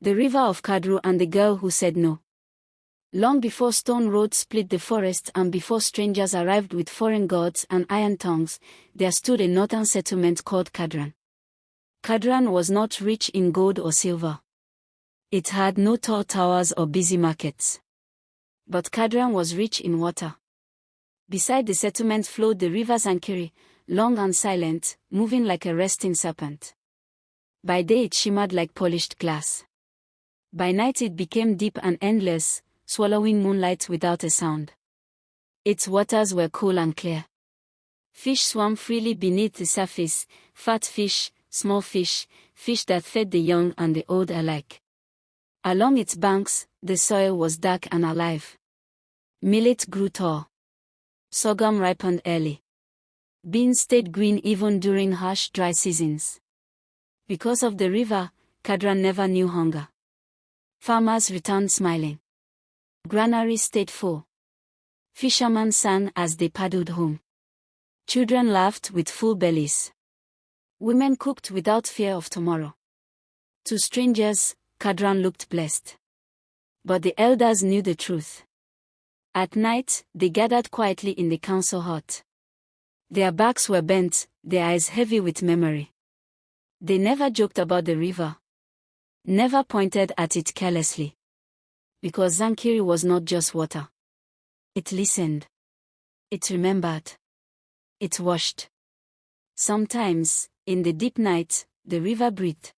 The River of Kadru and the Girl Who Said No. Long before stone roads split the forest and before strangers arrived with foreign gods and iron tongues, there stood a northern settlement called Kadran. Kadran was not rich in gold or silver. It had no tall towers or busy markets. But Kadran was rich in water. Beside the settlement flowed the river Zankiri, long and silent, moving like a resting serpent. By day it shimmered like polished glass. By night it became deep and endless, swallowing moonlight without a sound. Its waters were cool and clear. Fish swam freely beneath the surface, fat fish, small fish, fish that fed the young and the old alike. Along its banks, the soil was dark and alive. Millet grew tall. Sorghum ripened early. Beans stayed green even during harsh dry seasons. Because of the river, Kadran never knew hunger. Farmers returned smiling. Granaries stayed full. Fishermen sang as they paddled home. Children laughed with full bellies. Women cooked without fear of tomorrow. To strangers, Kadran looked blessed. But the elders knew the truth. At night, they gathered quietly in the council hut. Their backs were bent, their eyes heavy with memory. They never joked about the river. Never pointed at it carelessly. Because Zankiri was not just water. It listened. It remembered. It watched. Sometimes, in the deep night, the river breathed.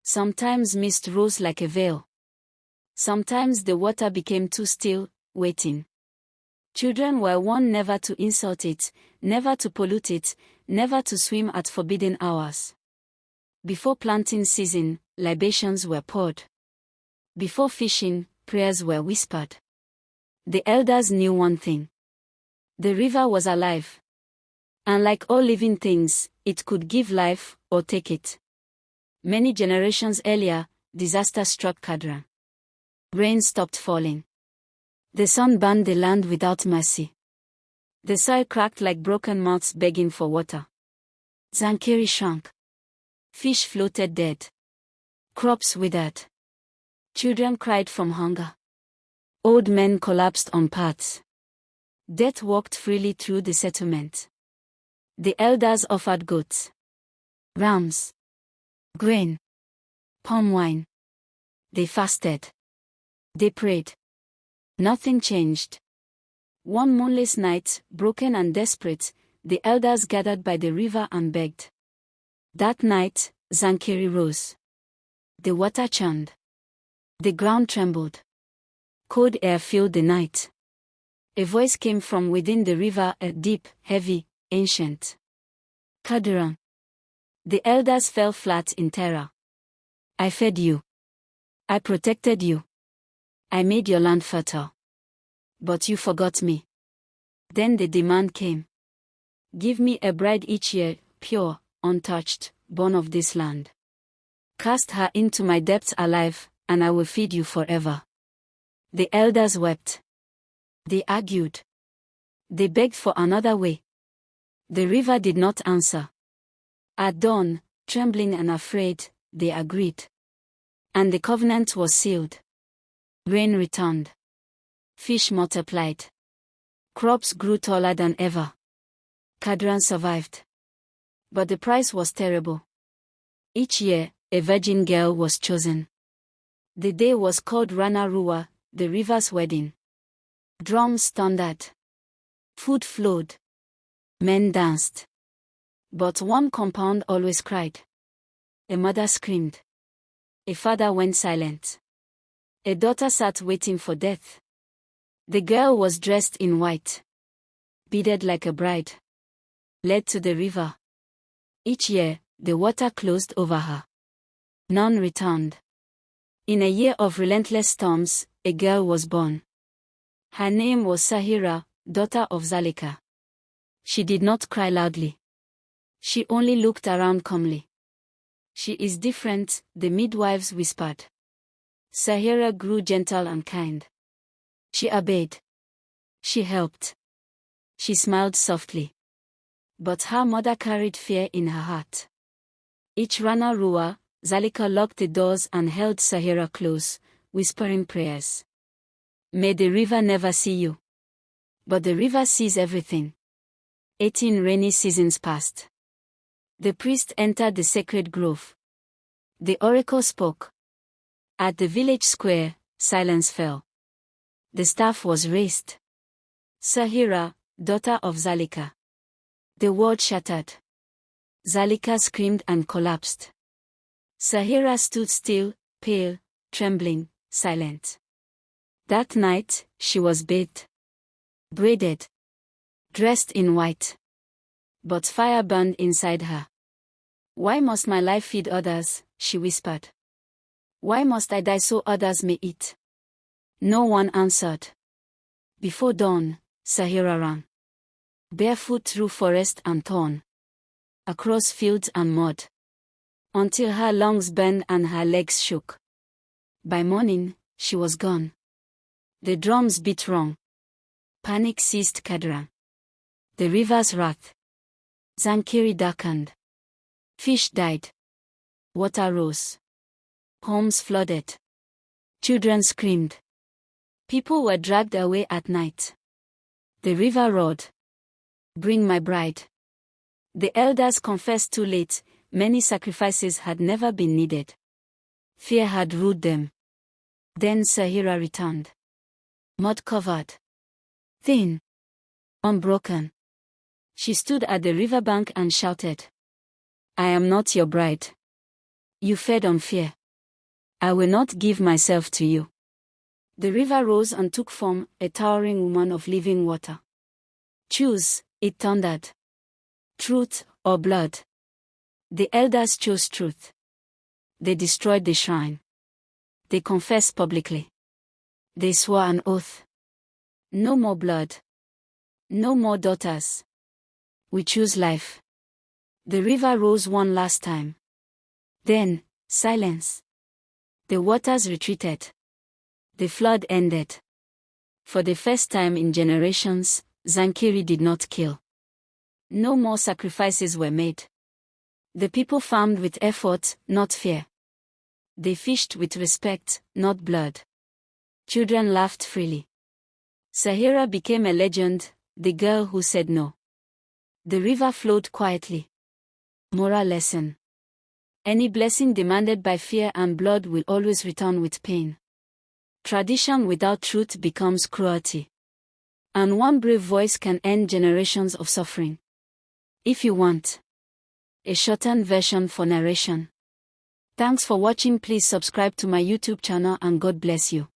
Sometimes mist rose like a veil. Sometimes the water became too still, waiting. Children were warned never to insult it, never to pollute it, never to swim at forbidden hours. Before planting season, libations were poured. Before fishing, prayers were whispered. The elders knew one thing. The river was alive. And like all living things, it could give life, or take it. Many generations earlier, disaster struck Kadran. Rain stopped falling. The sun burned the land without mercy. The soil cracked like broken mouths begging for water. Zankiri shrank. Fish floated dead. Crops withered. Children cried from hunger. Old men collapsed on paths. Death walked freely through the settlement. The elders offered goats, rams, grain, palm wine. They fasted. They prayed. Nothing changed. One moonless night, broken and desperate, the elders gathered by the river and begged. That night, Zankiri rose. The water churned. The ground trembled. Cold air filled the night. A voice came from within the river, a deep, heavy, ancient. Kadran. The elders fell flat in terror. I fed you. I protected you. I made your land fertile. But you forgot me. Then the demand came. Give me a bride each year, pure, untouched, born of this land. Cast her into my depths alive, and I will feed you forever. The elders wept. They argued. They begged for another way. The river did not answer. At dawn, trembling and afraid, they agreed. And the covenant was sealed. Rain returned. Fish multiplied. Crops grew taller than ever. Kadran survived. But the price was terrible. Each year, a virgin girl was chosen. The day was called Rana Ruwa, the river's wedding. Drums thundered. Food flowed. Men danced. But one compound always cried. A mother screamed. A father went silent. A daughter sat waiting for death. The girl was dressed in white. Beaded like a bride. Led to the river. Each year, the water closed over her. None returned. In a year of relentless storms, a girl was born. Her name was Sahira, daughter of Zalika. She did not cry loudly. She only looked around calmly. She is different, the midwives whispered. Sahira grew gentle and kind. She obeyed. She helped. She smiled softly. But her mother carried fear in her heart. Each Rana Ruwa, Zalika locked the doors and held Sahira close, whispering prayers. May the river never see you. But the river sees everything. 18 rainy seasons passed. The priest entered the sacred grove. The oracle spoke. At the village square, silence fell. The staff was raised. Sahira, daughter of Zalika. The word shattered. Zalika screamed and collapsed. Sahira stood still, pale, trembling, silent. That night, she was bathed, braided, dressed in white. But fire burned inside her. Why must my life feed others? She whispered. Why must I die so others may eat? No one answered. Before dawn, Sahira ran. Barefoot through forest and thorn. Across fields and mud. Until her lungs burned and her legs shook. By morning, she was gone. The drums beat wrong. Panic seized Kadran. The river's wrath. Zankiri darkened. Fish died. Water rose. Homes flooded. Children screamed. People were dragged away at night. The river roared. Bring my bride. The elders confessed too late, many sacrifices had never been needed. Fear had ruled them. Then Sahira returned. Mud-covered. Thin. Unbroken. She stood at the riverbank and shouted. I am not your bride. You fed on fear. I will not give myself to you. The river rose and took form, a towering woman of living water. Choose, it thundered. Truth or blood. The elders chose truth. They destroyed the shrine. They confessed publicly. They swore an oath. No more blood. No more daughters. We choose life. The river rose one last time. Then, silence. The waters retreated. The flood ended. For the first time in generations, Zankiri did not kill. No more sacrifices were made. The people farmed with effort, not fear. They fished with respect, not blood. Children laughed freely. Sahira became a legend, the girl who said no. The river flowed quietly. Moral lesson. Any blessing demanded by fear and blood will always return with pain. Tradition without truth becomes cruelty. And one brave voice can end generations of suffering. If you want a shortened version for narration. Thanks for watching. Please subscribe to my YouTube channel and God bless you.